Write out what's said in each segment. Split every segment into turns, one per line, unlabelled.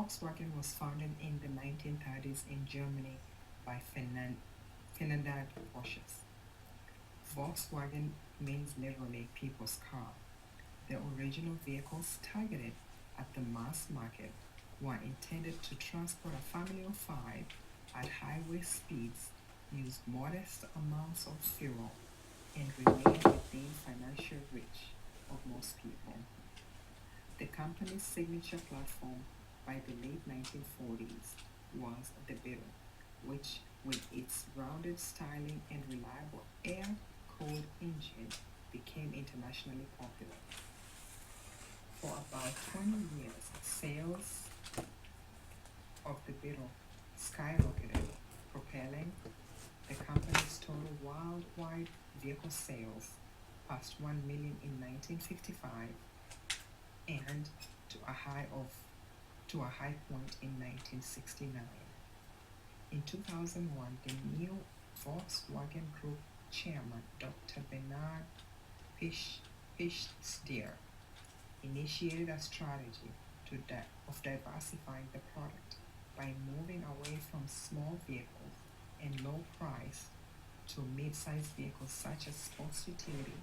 Volkswagen was founded in the 1930s in Germany by Ferdinand Porsche. Volkswagen means literally people's car. The original vehicles targeted at the mass market were intended to transport a family of five at highway speeds, use modest amounts of fuel, and remain within financial reach of most people. The company's signature platform by the late 1940s was the Beetle, which, with its rounded styling and reliable air-cooled engine, became internationally popular. For about 20 years, sales of the Beetle skyrocketed, propelling the company's total worldwide vehicle sales past 1 million in 1955 and to a high point in 1969. In 2001, the new Volkswagen Group chairman, Dr. Bernard Pichstier, initiated a strategy of diversifying the product by moving away from small vehicles and low price to mid-sized vehicles such as sports utility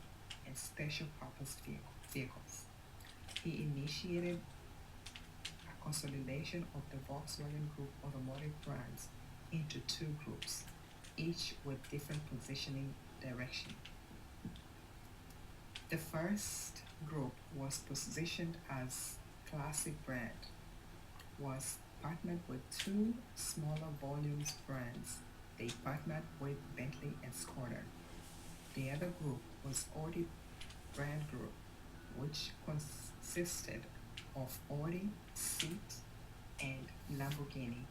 and special purpose vehicles. He initiated a consolidation of the Volkswagen Group automotive brands into two groups, each with different positioning direction. The first group was positioned as classic brand, was partnered with two smaller volumes brands. They partnered with Bentley and Skoda. The other group was Audi brand group, which consisted of Audi, Seat, and Lamborghini.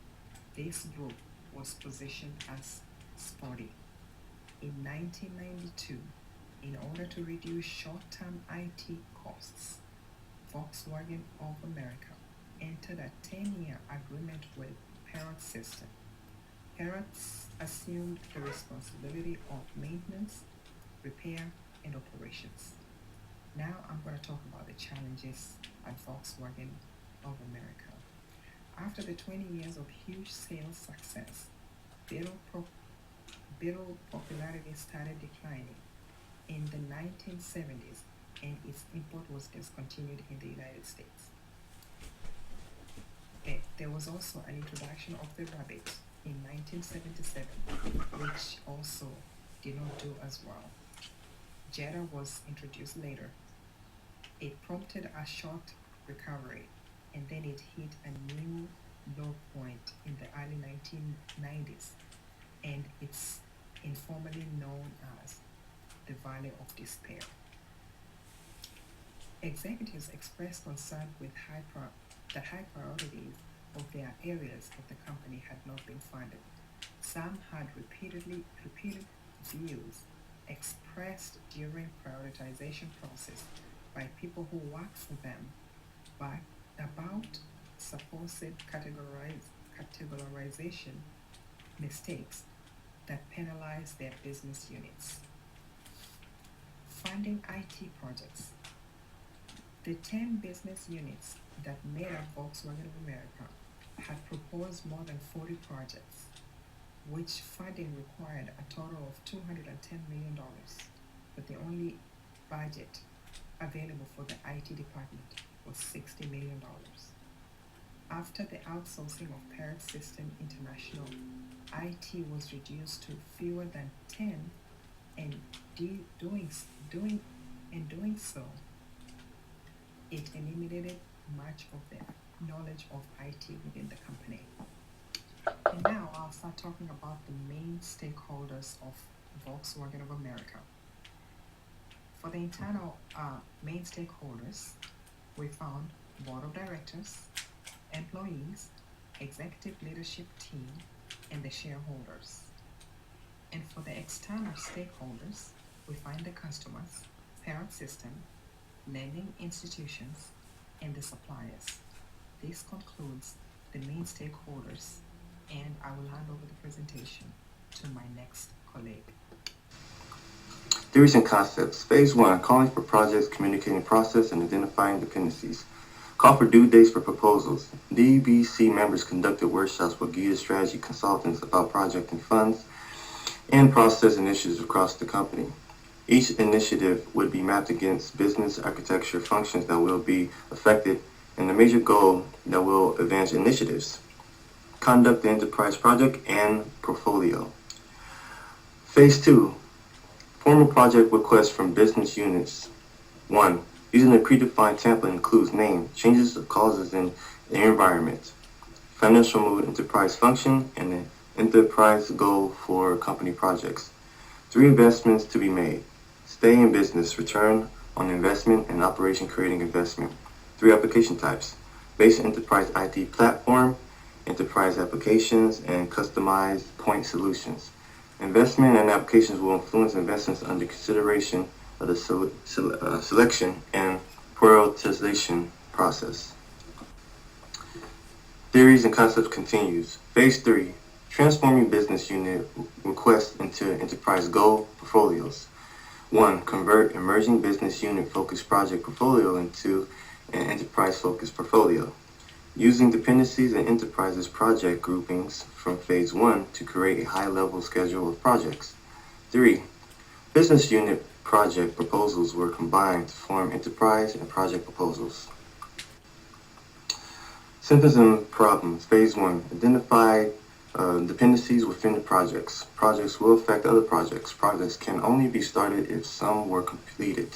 This group was positioned as sporty. In 1992, in order to reduce short-term IT costs, Volkswagen of America entered a 10-year agreement with Parrot System. Parrot assumed the responsibility of maintenance, repair, and operations. Now I'm going to talk about the challenges at Volkswagen of America. After the 20 years of huge sales success, Beetle popularity started declining in the 1970s, and its import was discontinued in the United States. There was also an introduction of the Rabbit in 1977, which also did not do as well. Jetta was introduced later. It prompted a short recovery, and then it hit a new low point in the early 1990s, and it's informally known as the Valley of Despair. Executives expressed concern with that high priorities of their areas of the company had not been funded. Some had repeated views expressed during prioritization process by people who worked for them, but about supposed categorization mistakes that penalize their business units. Funding IT projects. The 10 business units that made up Volkswagen of America had proposed more than 40 projects, which funding required a total of $210 million, but the only budget available for the IT department was $60 million. After the outsourcing of Parrot System International, IT was reduced to fewer than 10, and doing so, it eliminated much of the knowledge of IT within the company. And now I'll start talking about the main stakeholders of Volkswagen of America. For the internal main stakeholders, we found board of directors, employees, executive leadership team, and the shareholders. And for the external stakeholders, we find the customers, parent system, lending institutions, and the suppliers. This concludes the main stakeholders, and I will hand over the presentation to my next colleague.
Theories and concepts. Phase 1, calling for projects, communicating process, and identifying dependencies. Call for due dates for proposals. DBC members conducted workshops with GIA strategy consultants about project and funds and process initiatives across the company. Each initiative would be mapped against business architecture functions that will be affected and the major goal that will advance initiatives. Conduct the enterprise project and portfolio. Phase 2. Formal project requests from business units. 1. Using a predefined template includes name, changes of causes in the environment, financial mood, enterprise function, and an enterprise goal for company projects. 3 investments to be made. Stay in business, return on investment, and operation creating investment. 3 application types. Base enterprise IT platform, enterprise applications, and customized point solutions. Investment and applications will influence investments under consideration of the selection and prioritization process. Theories and concepts continues. Phase 3. Transforming business unit requests into enterprise goal portfolios. 1. Convert emerging business unit focused project portfolio into an enterprise focused portfolio. Using dependencies and enterprises project groupings from phase 1 to create a high-level schedule of projects. 3. Business unit project proposals were combined to form enterprise and project proposals. Symptoms and problems. Phase 1. Identify dependencies within the projects. Projects will affect other projects. Projects can only be started if some were completed.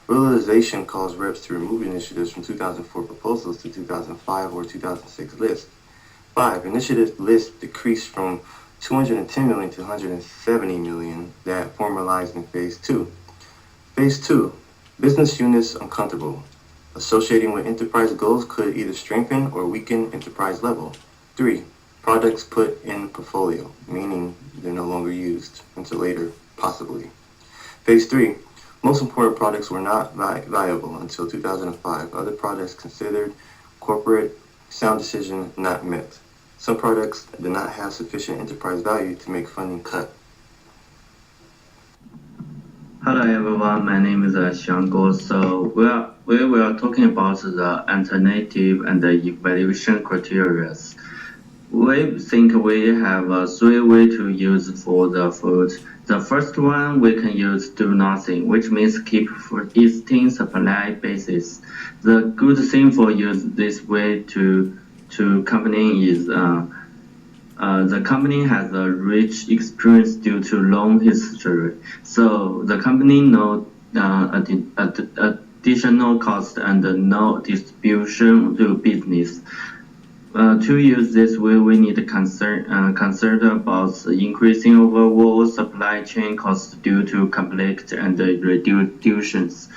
Realization caused reps to remove initiatives from 2004 proposals to 2005 or 2006 list. 5. Initiative list decreased from 210 million to 170 million that formalized in Phase 2. Phase 2. Business units uncomfortable. Associating with enterprise goals could either strengthen or weaken enterprise level. 3. Products put in portfolio, meaning they're no longer used until later, possibly. Phase 3. Most important products were not viable until 2005. Other products considered corporate sound decision not met. Some products did not have sufficient enterprise value to make funding cut.
Hello everyone, my name is Xiang Guo. So we were talking about the alternative and the evaluation criteria. We think we have 3 ways to use for the food. The first one we can use do nothing, which means keep for existing supply basis. The good thing for use this way to company is the company has a rich experience due to long history, so the company no additional cost and no distribution to business. To use this way, we need to consider about increasing overall supply chain costs due to conflict and reductions,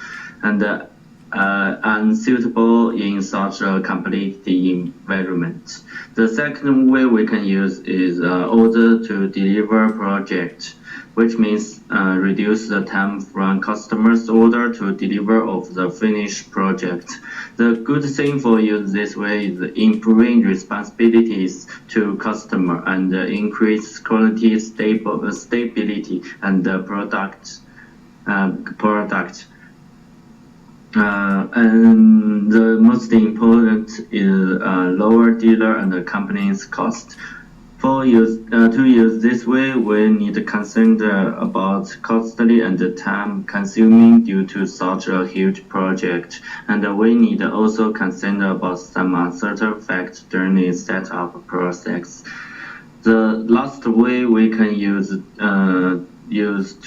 and unsuitable in such a conflict environment. The second way we can use is order to deliver project, which means reduce the time from customer's order to deliver of the finished project. The good thing for you this way is improving responsibilities to customer and increase quality, stability, and product. And the most important is lower dealer and the company's cost. To use this way, we need to consider about costly and time consuming due to such a huge project, and we need to also consider about some uncertain facts during the setup process. The last way we can use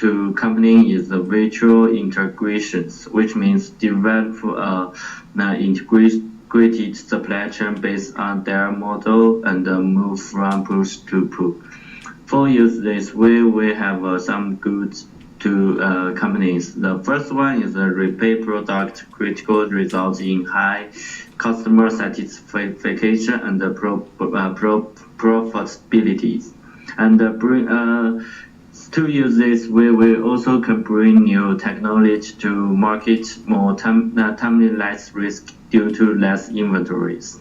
to company is the virtual integrations, which means develop integrated supply chain based on their model and move from push to pull. For use this way, we have some goods to companies. The first one is a repair product critical results in high customer satisfaction and profitability. And to use this way, we also can bring new technology to market more timely, less risk due to less inventories.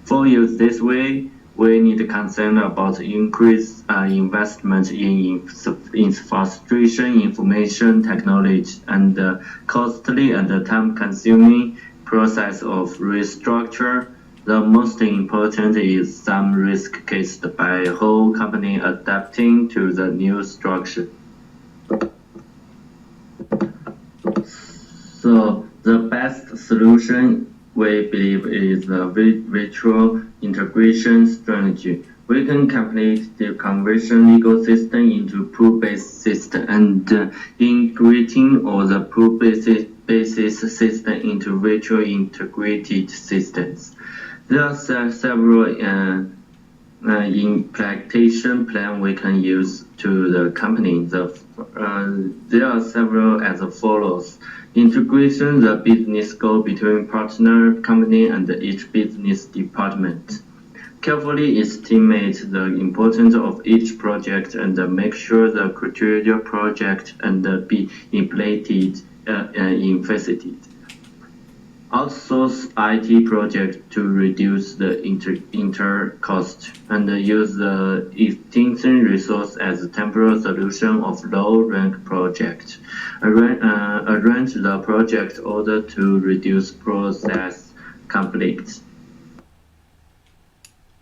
For use this way, we need to consider about increased investment in infrastructure, information technology, and costly and time-consuming process of restructure. The most important is some risk caused by whole company adapting to the new structure. So the best solution we believe is the virtual integration strategy. We can complete the conversion legal system into pool-based system and integrating all the pool-based system into virtual integrated systems. There are several implementation plan we can use to the company. There are several as follows. Integration the business goal between partner company and each business department. Carefully estimate the importance of each project and make sure the criteria project and be implemented invested. Outsource IT project to reduce the inter cost and use the existing resource as a temporary solution of low-rank project. Arrange the project order to reduce process conflict.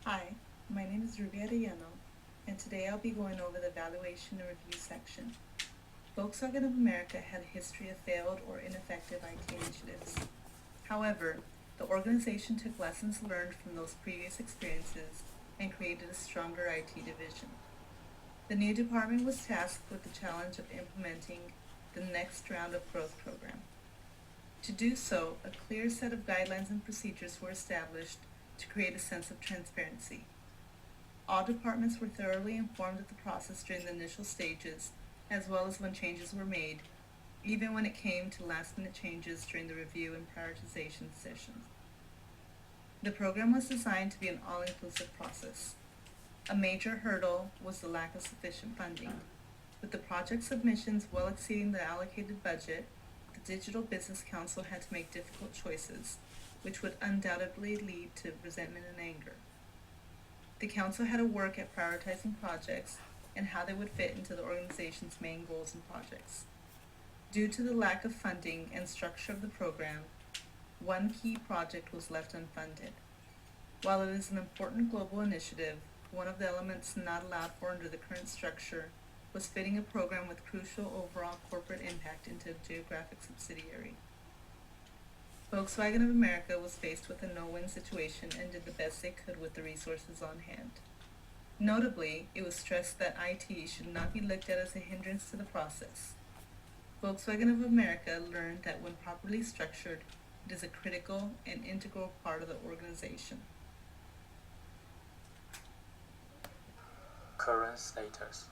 Hi, my name is Ruby Arellano, and today I'll be going over the evaluation and review section. Volkswagen of America had a history of failed or ineffective IT initiatives. However, the organization took lessons learned from those previous experiences and created a stronger IT division. The new department was tasked with the challenge of implementing the next round of growth program. To do so, a clear set of guidelines and procedures were established to create a sense of transparency. All departments were thoroughly informed of the process during the initial stages, as well as when changes were made, even when it came to last-minute changes during the review and prioritization sessions. The program was designed to be an all-inclusive process. A major hurdle was the lack of sufficient funding. With the project submissions well exceeding the allocated budget, the Digital Business Council had to make difficult choices, which would undoubtedly lead to resentment and anger. The council had to work at prioritizing projects and how they would fit into the organization's main goals and projects. Due to the lack of funding and structure of the program, one key project was left unfunded. While it is an important global initiative, one of the elements not allowed for under the current structure was fitting a program with crucial overall corporate impact into a geographic subsidiary. Volkswagen of America was faced with a no-win situation and did the best they could with the resources on hand. Notably, it was stressed that IT should not be looked at as a hindrance to the process. Volkswagen of America learned that when properly structured, it is a critical and integral part of the organization.
Current status.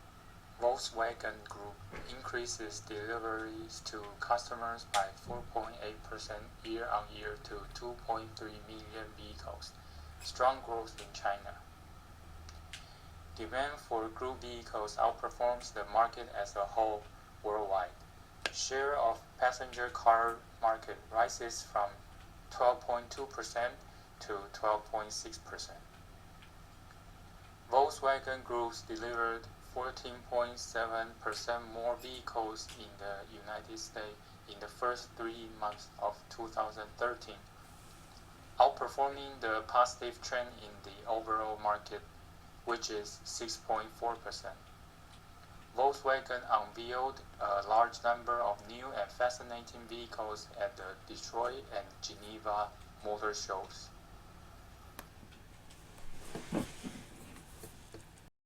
Volkswagen Group increases deliveries to customers by 4.8% year-on-year to 2.3 million vehicles. Strong growth in China. Demand for group vehicles outperforms the market as a whole worldwide. Share of passenger car market rises from 12.2% to 12.6%. Volkswagen Group delivered 14.7% more vehicles in the United States in the first 3 months of 2013, outperforming the positive trend in the overall market, which is 6.4%. Volkswagen unveiled a large number of new and fascinating vehicles at the Detroit and Geneva motor shows.